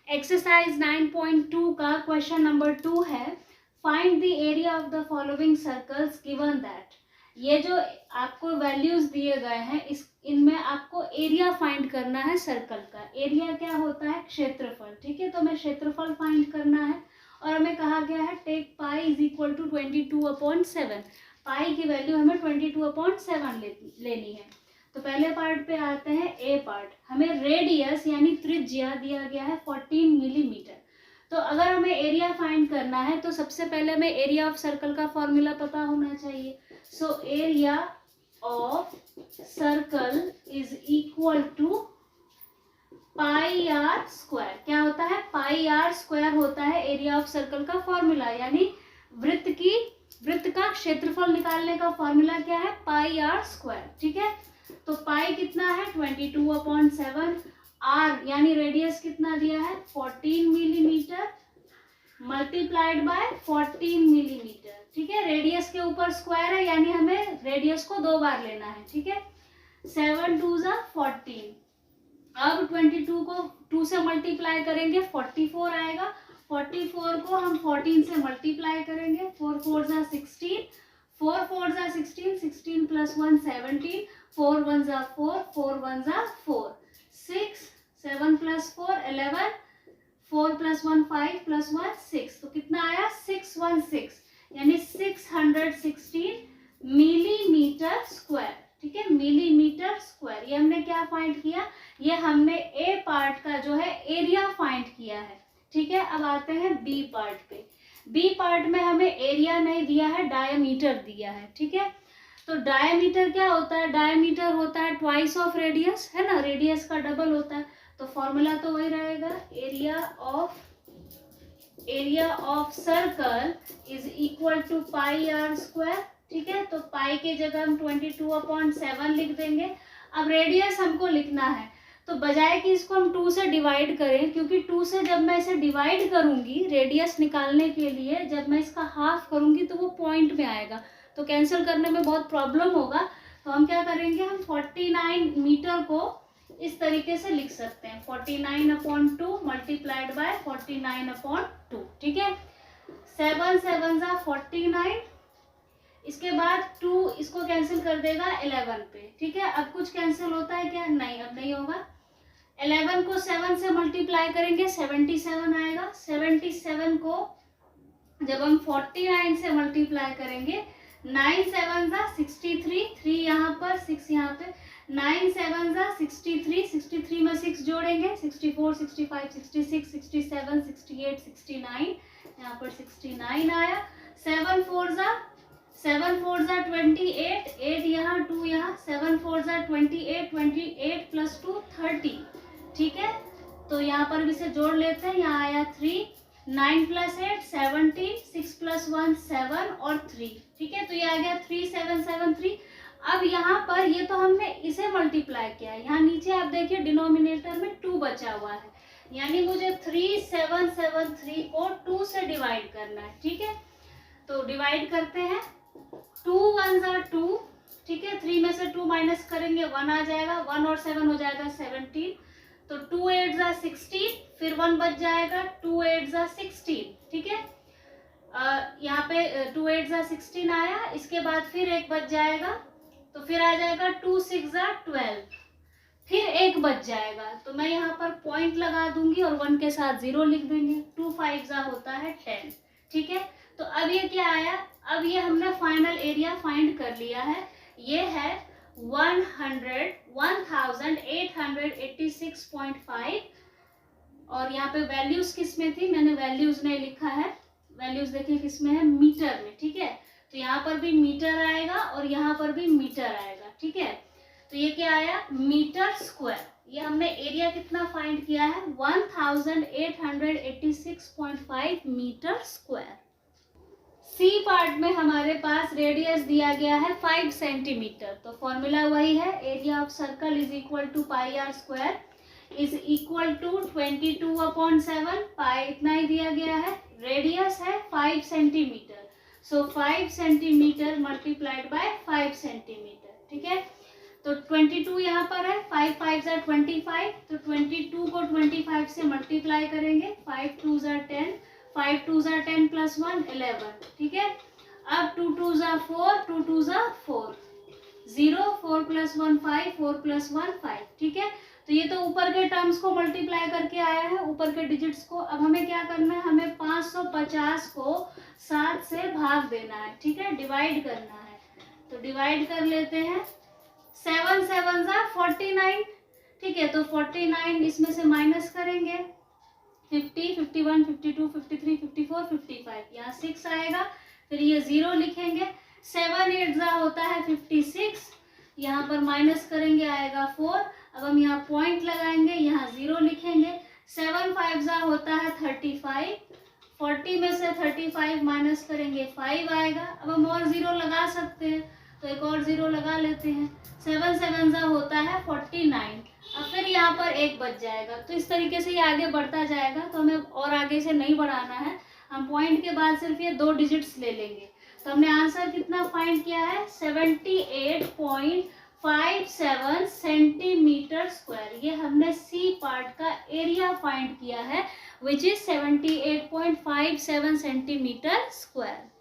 Exercise 9.2 का question number 2 है, find the area of the following circles given that. ये जो आपको वैल्यूज दिए गए हैं इनमें आपको एरिया फाइंड करना है सर्कल का। एरिया क्या होता है? क्षेत्रफल। ठीक है, तो हमें क्षेत्रफल फाइंड करना है और हमें कहा गया है take pi is equal to 22/7। Pi की वैल्यू हमें 22/7 लेनी है। तो पहले पार्ट पे आते हैं, ए पार्ट। हमें रेडियस यानी त्रिज्या दिया गया है 14 मिलीमीटर। तो अगर हमें एरिया फाइंड करना है तो सबसे पहले हमें एरिया ऑफ सर्कल का फॉर्मूला पता होना चाहिए। So area of circle is equal to pi r square. क्या होता है? पाई आर स्क्वायर होता है एरिया ऑफ सर्कल का फॉर्मूला, यानी वृत्त का क्षेत्रफल निकालने का फॉर्मूला क्या है? Pi r square. ठीक है, तो पाई कितना है? 22/7। आर यानी रेडियस कितना दिया है? 14 मिलीमीटर मल्टीप्लाइड बाय 14 मिलीमीटर। ठीक है, रेडियस के ऊपर स्क्वायर है यानी हमें रेडियस को 2 बार लेना है। ठीक है, 7 2 ज़ा 14। अब 22 को 2 से मल्टीप्लाई करेंगे 44 आएगा। 44 को हम 14 से मल्टीप्लाई करेंगे, 4 4 ज़ा 16, 4 4 ज़ा 16, 16 + 1 17, 4 1 ज़ा 4, 4 1 ज़ा 4, 6 7 + 4 11, 4 + 1 5 + 1 6। तो कितना आया? 616, यानी 616 मिलीमीटर स्क्वायर। ठीक है, मिलीमीटर स्क्वायर। ये हमने क्या फाइंड किया? ये हमने ए पार्ट का जो है एरिया फाइंड किया है। ठीक है, अब आते हैं बी पार्ट पे। बी पार्ट में हमें एरिया नहीं दिया है, डायमीटर दिया है। ठीक है, तो डायमीटर क्या होता है? डायमीटर होता है ट्वाइस ऑफ रेडियस, है ना, रेडियस का डबल होता है। तो फॉर्मूला तो वही रहेगा, area of circle is equal to pi r square. ठीक है, तो पाई के जगह हम 22/7 लिख देंगे। अब रेडियस हमको लिखना है, तो बजाय कि इसको हम 2 से डिवाइड करें, क्योंकि 2 से जब मैं इसे डिवाइड करूंगी रेडियस निकालने के लिए, जब मैं इसका हाफ करूंगी तो वो पॉइंट में आएगा, तो कैंसिल करने में बहुत प्रॉब्लम होगा। तो हम क्या करेंगे, हम 49 मीटर को इस तरीके से लिख सकते हैं, 49/2 मल्टीप्लाइड बाय 49/2। ठीक है, 7 7 ज़ा 49, इसके बाद 2 इसको कैंसिल कर देगा 11 पे। ठीक है, अब कुछ कैंसिल होता है क्या? नहीं, अब नहीं होगा। 11 को 7 से मल्टीप्लाई करेंगे 77 आएगा। 77 को जब हम 49 से मल्टीप्लाई करेंगे, 9 7 ज़ा 63, 3 यहाँ पर 6 यहाँ पे, 9 7 ज़ा 63, 63 में 6 जोड़ेंगे, 64 65 66 67 68 69, यहाँ पर 69 आया। 7 4 ज़ा 28, 8 यहाँ 2 यहाँ, 7 4 ज़ा 28, 28 + 2 30। ठीक है, तो यहाँ पर भी से जोड़ लेते हैं, यहाँ आया 3, 9 + 8 17, 6 + 1 7 और 3। ठीक है, तो ये आ गया 3773। अब यहाँ पर ये तो हमने इसे मल्टीप्लाई किया है, यहाँ नीचे आप देखिए डिनोमिनेटर में 2 बचा हुआ है, यानी मुझे 3773 को 2 से डिवाइड करना है। ठीक है, तो डिवाइड करते हैं, 2 1 ज़ा 2। ठीक है, 3 में से 2 माइनस करेंगे 1 आ जाएगा, 1 और 7 हो जाएगा 17। तो 2 8 ज़ा 16, फिर 1 बच जाएगा, 2 8 ज़ा 16। ठीक है, यहाँ पे 2 8 ज़ा 16 आया, इसके बाद फिर एक बच जाएगा, तो फिर आ जाएगा 2 6 ज़ा 12, फिर एक बच जाएगा, तो मैं यहाँ पर पॉइंट लगा दूंगी और 1 के साथ 0 लिख देंगे। 2 5 ज़ा होता है 10। ठीक है, तो अब ये क्या आया? अब ये हमने फाइनल एरिया फाइंड कर लिया है, ये है 1886.5। और यहाँ पे वैल्यूज किस में थी? मैंने वैल्यूज नहीं लिखा है, वैल्यूज देखिए किस में है? मीटर में। ठीक है, तो यहाँ पर भी मीटर आएगा और यहाँ पर भी मीटर आएगा। ठीक है, तो ये क्या आया? Metre square. ये हमने एरिया कितना फाइंड किया है? 1886.5 मीटर स्क्वायर। सी पार्ट में हमारे पास रेडियस दिया गया है 5 सेंटीमीटर। तो फॉर्मूला वही है, area of circle is equal to pi r square is equal to 22/7। Pi इतना ही दिया गया है, रेडियस है 5 centimetre, so 5 centimetre multiplied by 5 centimetre. ठीक है, तो 22 यहाँ पर है, 5 5 ज़ा 25, तो 22 को 25 से मल्टीप्लाई करेंगे, 5 2 ज़ा 10, 5 2 ज़ा 10 प्लस 1 11, ठीक है। अब 2 2 ज़ा 4, 2 2 ज़ा 4, 0, 4 प्लस 1 5, 4 प्लस 1 5, ठीक है। तो ये तो ऊपर के टर्म्स को मल्टीप्लाई करके आया है, ऊपर के डिजिट्स को। अब हमें क्या करना है, हमें 550 को 7 से भाग देना है, ठीक है, डिवाइड करना है। तो डिवाइड कर लेते हैं, 7 7 ज़ा 49, ठीक है। तो 49 इसमें से माइनस करेंगे, 50 51 52 53 54 55, यहाँ 6 आएगा, फिर ये 0 लिखेंगे। 7 8 ज़ा होता है 56, यहाँ पर माइनस करेंगे, आएगा 4। अब हम यहाँ पॉइंट लगाएंगे, यहाँ 0 लिखेंगे। 7 5 ज़ा होता है 35, 40 में से 35 माइनस करेंगे, 5 आएगा। अब हम और 0 लगा सकते हैं, तो एक और 0 लगा लेते हैं। 7 7 ज़ा होता है 49, अब फिर यहाँ पर 1 बच जाएगा। तो इस तरीके से ये आगे बढ़ता जाएगा, तो हमें और आगे से नहीं बढ़ाना है, हम पॉइंट के बाद सिर्फ ये 2 डिजिट्स ले लेंगे। तो हमने आंसर कितना फाइंड किया है, 78.57 सेंटीमीटर स्क्वायर। ये हमने सी पार्ट का एरिया फाइंड किया है, विच इज 78.57 सेंटीमीटर स्क्वायर।